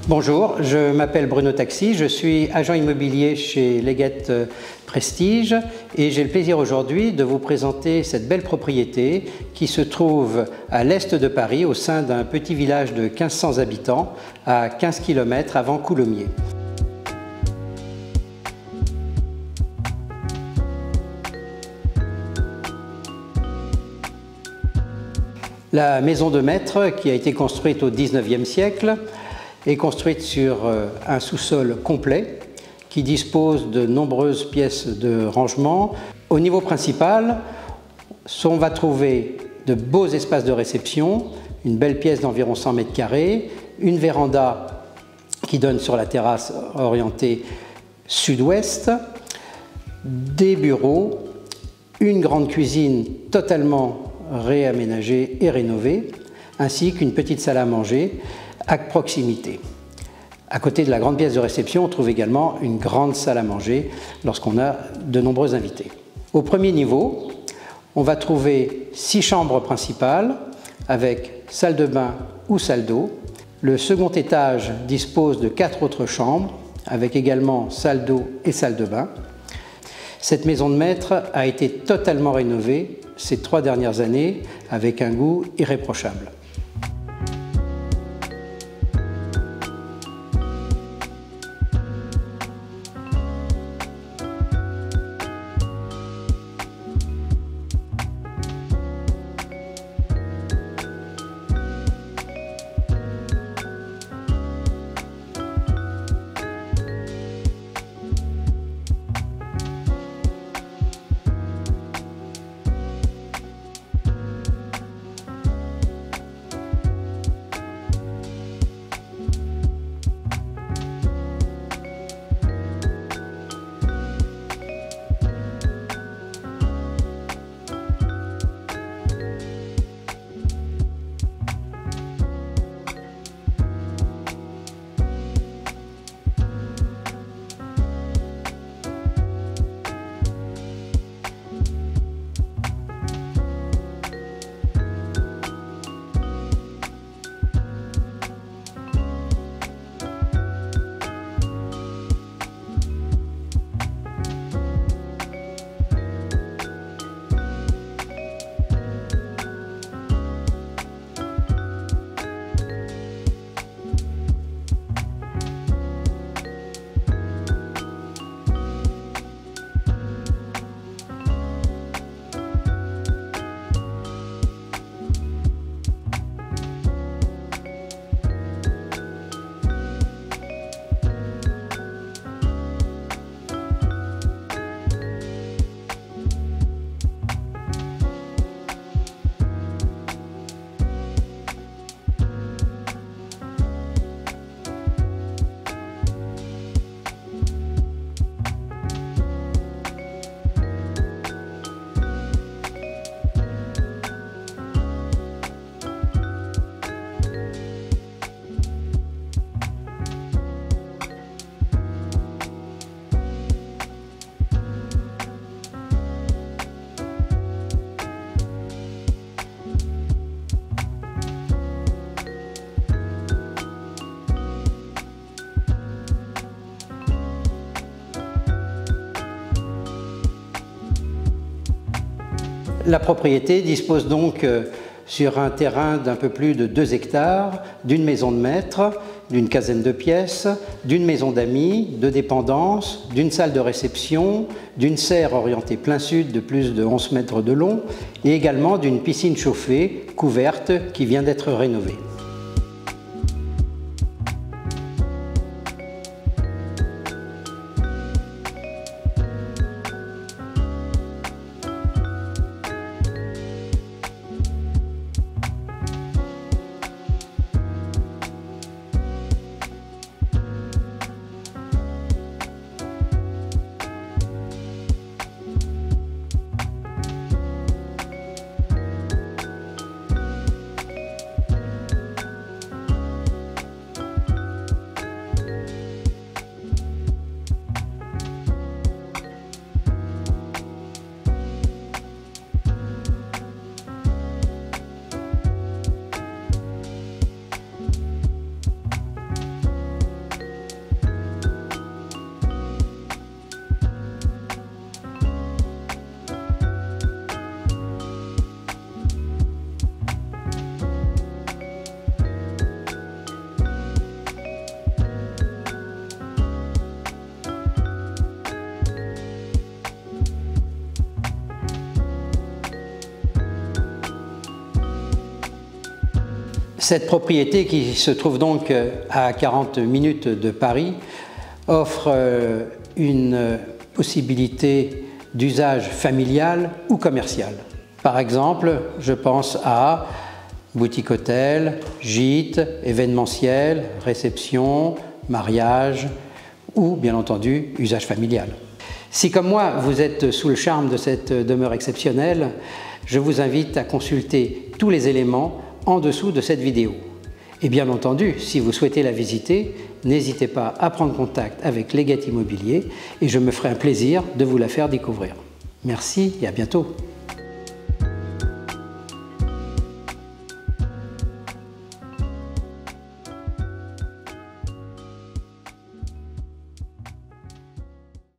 Bonjour, je m'appelle Bruno Taxis, je suis agent immobilier chez Leggett Prestige et j'ai le plaisir aujourd'hui de vous présenter cette belle propriété qui se trouve à l'est de Paris au sein d'un petit village de 1500 habitants à 15 km avant Coulommiers. La maison de maître, qui a été construite au XIXe siècle, est construite sur un sous-sol complet qui dispose de nombreuses pièces de rangement. Au niveau principal, on va trouver de beaux espaces de réception, une belle pièce d'environ 100 mètres carrés, une véranda qui donne sur la terrasse orientée sud-ouest, des bureaux, une grande cuisine totalement réaménagée et rénovée, ainsi qu'une petite salle à manger à proximité. À côté de la grande pièce de réception, on trouve également une grande salle à manger lorsqu'on a de nombreux invités. Au premier niveau, on va trouver 6 chambres principales avec salle de bain ou salle d'eau. Le second étage dispose de 4 autres chambres avec également salle d'eau et salle de bain. Cette maison de maître a été totalement rénovée ces 3 dernières années avec un goût irréprochable. La propriété dispose donc sur un terrain d'un peu plus de 2 hectares, d'une maison de maître, d'une quinzaine de pièces, d'une maison d'amis, de dépendance, d'une salle de réception, d'une serre orientée plein sud de plus de 11 mètres de long et également d'une piscine chauffée couverte qui vient d'être rénovée. Cette propriété, qui se trouve donc à 40 minutes de Paris, offre une possibilité d'usage familial ou commercial. Par exemple, je pense à boutique-hôtel, gîte, événementiel, réception, mariage ou, bien entendu, usage familial. Si, comme moi, vous êtes sous le charme de cette demeure exceptionnelle, je vous invite à consulter tous les éléments en dessous de cette vidéo. Et bien entendu, si vous souhaitez la visiter, n'hésitez pas à prendre contact avec Leggett Immobilier et je me ferai un plaisir de vous la faire découvrir. Merci et à bientôt.